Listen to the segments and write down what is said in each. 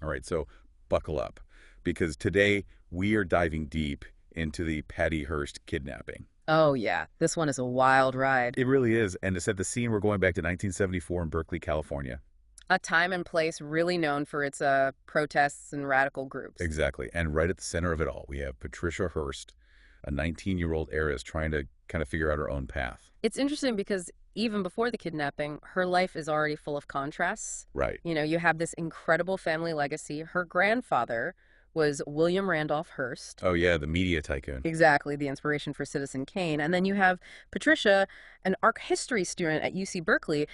All right, so buckle up, because today we are diving deep into the Patty Hearst kidnapping. Oh, yeah. This one is a wild ride. It really is, and to set the scene, we're going back to 1974 in Berkeley, California. A time and place really known for its protests and radical groups. Exactly, and right at the center of it all, we have Patricia Hearst, a 19-year-old heiress trying to kind of figure out her own path. It's interesting because even before the kidnapping, her life is already full of contrasts. Right. You have this incredible family legacy. Her grandfather was William Randolph Hearst. Oh, yeah, the media tycoon. Exactly, the inspiration for Citizen Kane. And then you have Patricia, an art history student at UC Berkeley,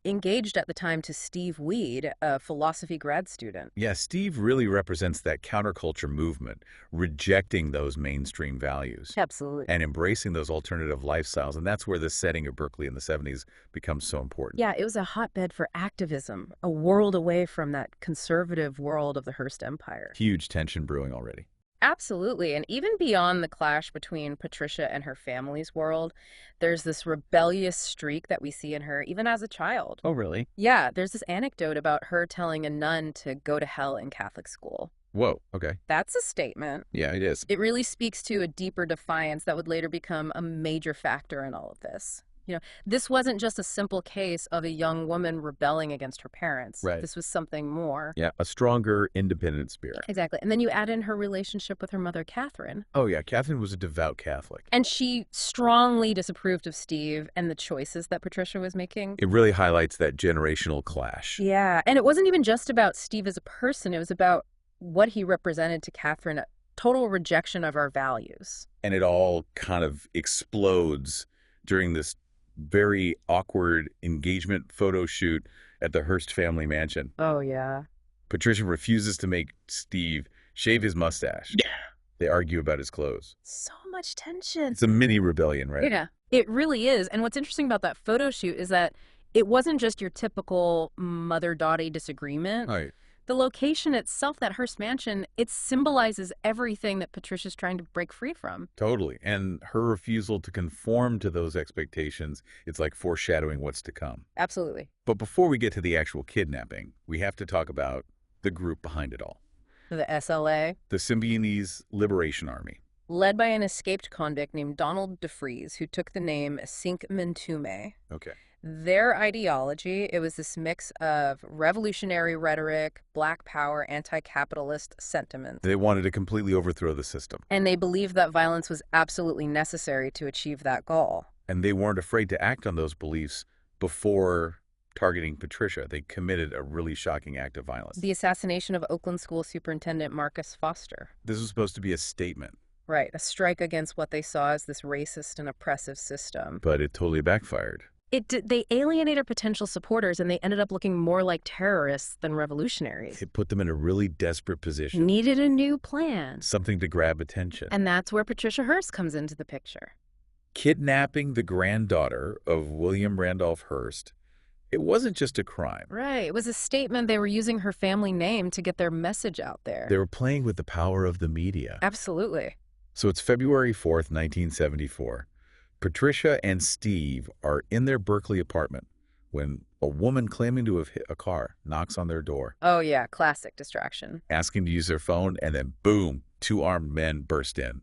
engaged at the time to Steve Weed, a philosophy grad student. Yeah, Steve really represents that counterculture movement, rejecting those mainstream values Absolutely. and embracing those alternative lifestyles. And that's where the setting of Berkeley in the 70s becomes so important. Yeah, it was a hotbed for activism, a world away from that conservative world of the Hearst Empire. Huge tension brewing already. Absolutely. And even beyond the clash between Patricia and her family's world, there's this rebellious streak that we see in her even as a child. Oh, really? Yeah, there's this anecdote about her telling a nun to go to hell in Catholic school. Whoa, okay. That's a statement. Yeah, it is. It really speaks to a deeper defiance that would later become a major factor in all of this. This wasn't just a simple case of a young woman rebelling against her parents. Right. This was something more. Yeah, a stronger, independent spirit. Exactly. And then you add in her relationship with her mother, Catherine. Oh, yeah, Catherine was a devout Catholic. And she strongly disapproved of Steve and the choices that Patricia was making. It really highlights that generational clash. Yeah. And it wasn't even just about Steve as a person. It was about what he represented to Catherine, a total rejection of our values. And it all kind of explodes during this very awkward engagement photo shoot at the Hearst family mansion. Oh, yeah. Patricia refuses to make Steve shave his mustache. Yeah. They argue about his clothes. So much tension. It's a mini rebellion, right? Yeah, it really is. And what's interesting about that photo shoot is that it wasn't just your typical mother-daughter disagreement. Right. The location itself, that Hearst mansion, it symbolizes everything that Patricia's trying to break free from. Totally. And her refusal to conform to those expectations, it's like foreshadowing what's to come. Absolutely. But before we get to the actual kidnapping, we have to talk about the group behind it all. The SLA, The Symbionese Liberation Army. led by an escaped convict named Donald DeFries, who took the name Cinque Mentume. Okay. Their ideology, it was this mix of revolutionary rhetoric, black power, anti-capitalist sentiment. They wanted to completely overthrow the system. And they believed that violence was absolutely necessary to achieve that goal. And they weren't afraid to act on those beliefs before targeting Patricia. They committed a really shocking act of violence. The assassination of Oakland school superintendent Marcus Foster. This was supposed to be a statement. Right, a strike against what they saw as this racist and oppressive system. But it totally backfired. They alienated potential supporters, and they ended up looking more like terrorists than revolutionaries. It put them in a really desperate position. Needed a new plan. Something to grab attention. And that's where Patricia Hearst comes into the picture. Kidnapping the granddaughter of William Randolph Hearst, it wasn't just a crime. Right, it was a statement. They were using her family name to get their message out there. They were playing with the power of the media. Absolutely. So it's February 4th, 1974. Patricia and Steve are in their Berkeley apartment when a woman claiming to have hit a car knocks on their door, Oh, yeah, classic distraction. asking to use their phone, and then boom, two armed men burst in.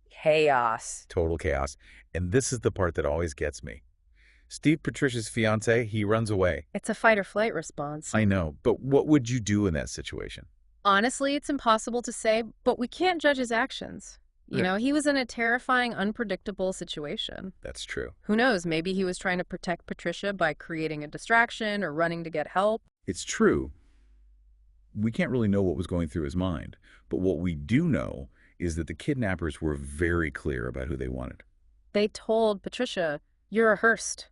Chaos. Total chaos. And this is the part that always gets me. Steve, Patricia's fiance, he runs away. It's a fight or flight response. I know, but what would you do in that situation? Honestly, it's impossible to say, but we can't judge his actions. He was in a terrifying, unpredictable situation. That's true. Who knows? Maybe he was trying to protect Patricia by creating a distraction or running to get help. It's true. We can't really know what was going through his mind, but what we do know is that the kidnappers were very clear about who they wanted. They told Patricia, "You're a Hearst."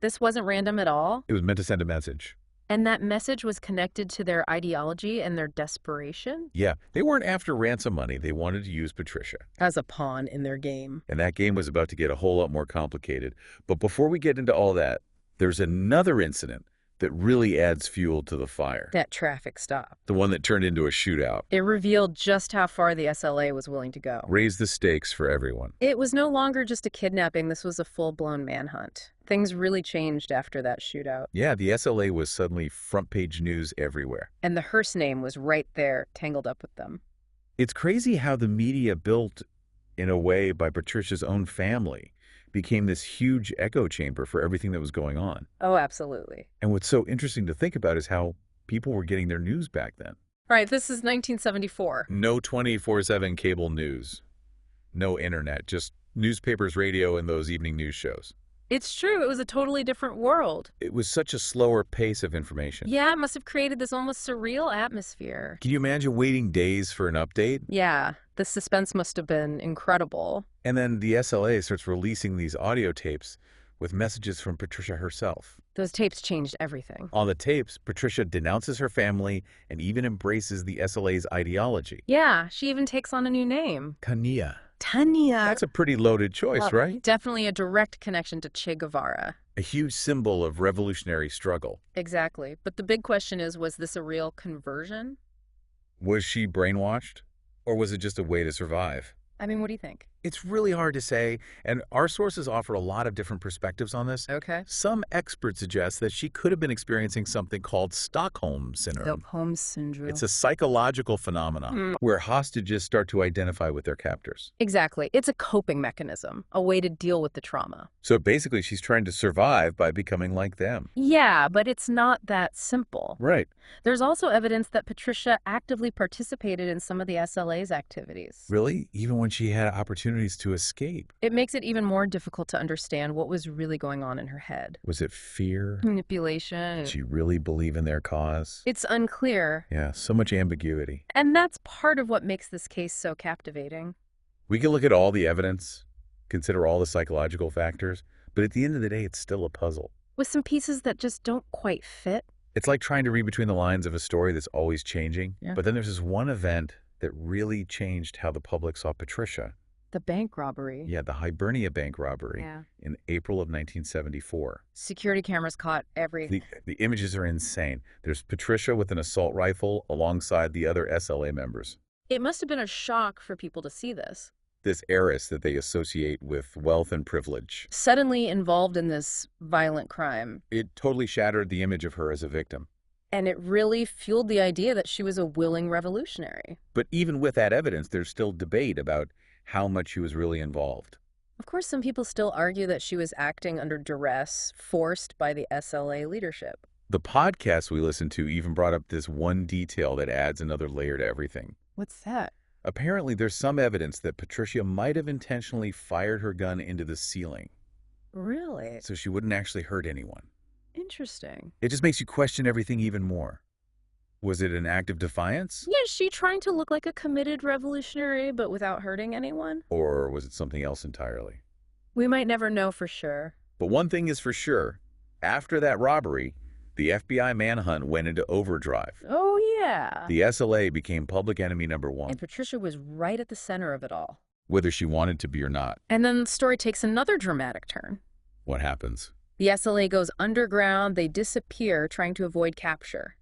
This wasn't random at all. It was meant to send a message. And that message was connected to their ideology and their desperation. Yeah, they weren't after ransom money. They wanted to use Patricia. As a pawn in their game. And that game was about to get a whole lot more complicated. But before we get into all that, there's another incident that really adds fuel to the fire. That traffic stop. The one that turned into a shootout. It revealed just how far the SLA was willing to go. Raised the stakes for everyone. It was no longer just a kidnapping. This was a full-blown manhunt. Things really changed after that shootout. Yeah, the SLA was suddenly front-page news everywhere. And the Hearst name was right there, tangled up with them. It's crazy how the media, built in a way by Patricia's own family, became this huge echo chamber for everything that was going on. Oh, absolutely. And what's so interesting to think about is how people were getting their news back then. Right, this is 1974. No 24/7 cable news. No internet, just newspapers, radio, and those evening news shows. It's true, it was a totally different world. It was such a slower pace of information. Yeah, it must have created this almost surreal atmosphere. Can you imagine waiting days for an update? Yeah, the suspense must have been incredible. And then the SLA starts releasing these audio tapes with messages from Patricia herself. Those tapes changed everything. On the tapes, Patricia denounces her family and even embraces the SLA's ideology. Yeah, she even takes on a new name. Kania. Tanya. That's a pretty loaded choice, right? Definitely a direct connection to Che Guevara. A huge symbol of revolutionary struggle. Exactly. But the big question is, was this a real conversion? Was she brainwashed? Or was it just a way to survive? I mean, what do you think? It's really hard to say, and our sources offer a lot of different perspectives on this. Okay. Some experts suggest that she could have been experiencing something called Stockholm Syndrome. Stockholm Syndrome. It's a psychological phenomenon where hostages start to identify with their captors. Exactly. It's a coping mechanism, a way to deal with the trauma. So basically, she's trying to survive by becoming like them. Yeah, but it's not that simple. Right. There's also evidence that Patricia actively participated in some of the SLA's activities. Really? Even when she had opportunities to escape? It makes it even more difficult to understand what was really going on in her head. Was it fear? Manipulation. Did she really believe in their cause? It's unclear. Yeah, so much ambiguity. And that's part of what makes this case so captivating. We can look at all the evidence, consider all the psychological factors, but at the end of the day, it's still a puzzle. With some pieces that just don't quite fit. It's like trying to read between the lines of a story that's always changing. Yeah. But then there's this one event that really changed how the public saw Patricia. The bank robbery. Yeah, the Hibernia bank robbery Yeah. in April of 1974. Security cameras caught every... The images are insane. There's Patricia with an assault rifle alongside the other SLA members. It must have been a shock for people to see this. This heiress that they associate with wealth and privilege. Suddenly involved in this violent crime. It totally shattered the image of her as a victim. And it really fueled the idea that she was a willing revolutionary. But even with that evidence, there's still debate about how much she was really involved. Of course, some people still argue that she was acting under duress, forced by the SLA leadership. The podcast we listened to even brought up this one detail that adds another layer to everything. What's that? Apparently, there's some evidence that Patricia might have intentionally fired her gun into the ceiling. Really? So she wouldn't actually hurt anyone. Interesting. It just makes you question everything even more. Was it an act of defiance? Yeah, is she trying to look like a committed revolutionary, but without hurting anyone? Or was it something else entirely? We might never know for sure. But one thing is for sure. After that robbery, the FBI manhunt went into overdrive. Oh, yeah. The SLA became public enemy number one, And Patricia was right at the center of it all. whether she wanted to be or not. And then the story takes another dramatic turn. What happens? The SLA goes underground, they disappear, trying to avoid capture.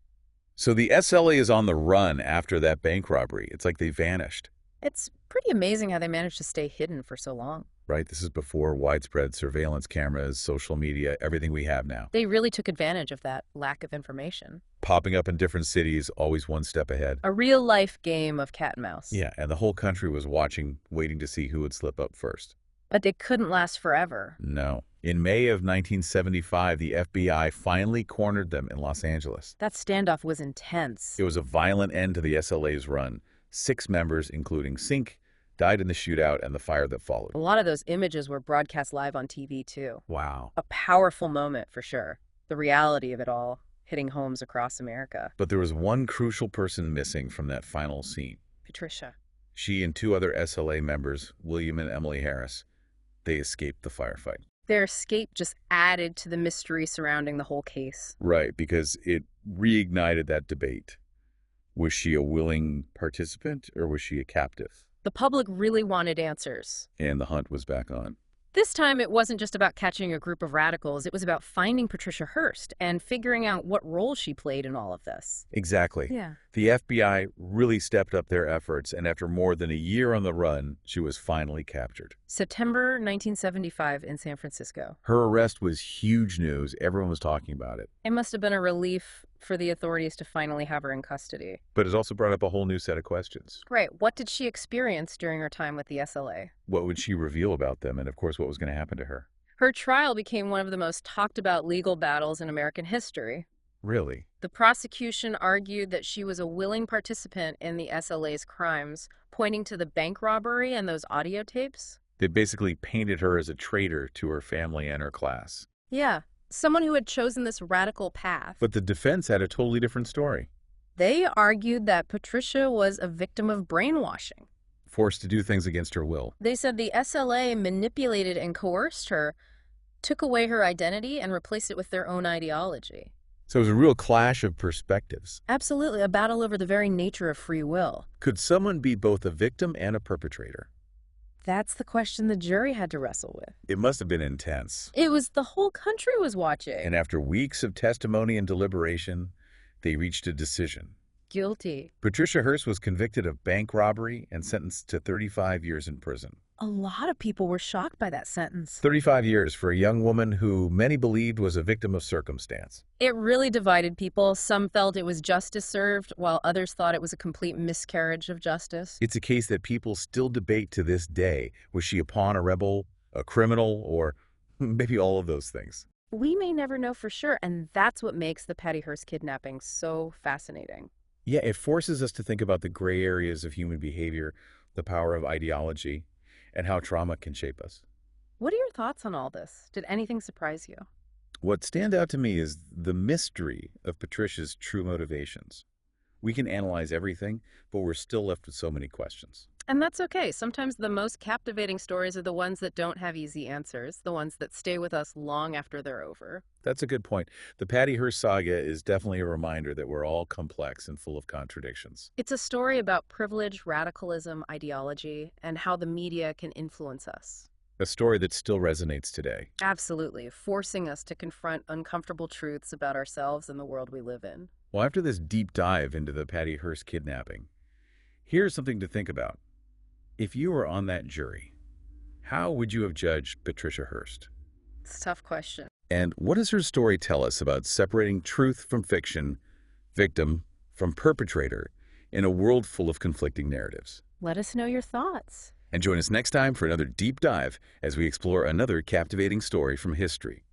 So the SLA is on the run after that bank robbery. It's like they vanished, It's pretty amazing how they managed to stay hidden for so long. right? This is before widespread surveillance cameras, social media, everything we have now. They really took advantage of that lack of information. Popping up in different cities, always one step ahead. A real-life game of cat and mouse. Yeah, and the whole country was watching, waiting to see who would slip up first. But they couldn't last forever. No. In May of 1975, the FBI finally cornered them in Los Angeles. That standoff was intense. It was a violent end to the SLA's run. 6 members, including Sink, died in the shootout and the fire that followed. A lot of those images were broadcast live on TV, too. Wow. A powerful moment, for sure. The reality of it all, hitting homes across America. But there was one crucial person missing from that final scene. Patricia. She and 2 other SLA members, William and Emily Harris, they escaped the firefight. Their escape just added to the mystery surrounding the whole case. Right, because it reignited that debate. Was she a willing participant or was she a captive? The public really wanted answers. And the hunt was back on. This time, it wasn't just about catching a group of radicals, it was about finding Patricia Hearst and figuring out what role she played in all of this. Exactly. Yeah. The FBI really stepped up their efforts, and after more than a year on the run, she was finally captured. September 1975 in San Francisco. Her arrest was huge news. Everyone was talking about it. It must have been a relief for the authorities to finally have her in custody. But it also brought up a whole new set of questions. Right. What did she experience during her time with the SLA? What would she reveal about them, and of course, what was going to happen to her? Her trial became one of the most talked about legal battles in American history. Really? The prosecution argued that she was a willing participant in the SLA's crimes, pointing to the bank robbery and those audio tapes. They basically painted her as a traitor to her family and her class. Yeah, someone who had chosen this radical path. But the defense had a totally different story. They argued that Patricia was a victim of brainwashing. Forced to do things against her will. They said the SLA manipulated and coerced her, took away her identity, and replaced it with their own ideology. So it was a real clash of perspectives. Absolutely, a battle over the very nature of free will. Could someone be both a victim and a perpetrator? That's the question the jury had to wrestle with. It must have been intense. It was the whole country was watching. And after weeks of testimony and deliberation, they reached a decision. Guilty. Patricia Hearst was convicted of bank robbery and sentenced to 35 years in prison. A lot of people were shocked by that sentence. 35 years for a young woman who many believed was a victim of circumstance. It really divided people. Some felt it was justice served, while others thought it was a complete miscarriage of justice. It's a case that people still debate to this day. Was she a pawn, a rebel, a criminal, or maybe all of those things? We may never know for sure, and that's what makes the Patty Hearst kidnapping so fascinating. Yeah, it forces us to think about the gray areas of human behavior, the power of ideology, and how trauma can shape us. What are your thoughts on all this? Did anything surprise you? What stands out to me is the mystery of Patricia's true motivations. We can analyze everything, but we're still left with so many questions. And that's okay. Sometimes the most captivating stories are the ones that don't have easy answers, the ones that stay with us long after they're over. That's a good point. The Patty Hearst saga is definitely a reminder that we're all complex and full of contradictions. It's a story about privilege, radicalism, ideology, and how the media can influence us. A story that still resonates today. Absolutely, forcing us to confront uncomfortable truths about ourselves and the world we live in. Well, after this deep dive into the Patty Hearst kidnapping, here's something to think about. If you were on that jury, how would you have judged Patricia Hearst? It's a tough question. And what does her story tell us about separating truth from fiction, victim from perpetrator, in a world full of conflicting narratives? Let us know your thoughts. And join us next time for another deep dive as we explore another captivating story from history.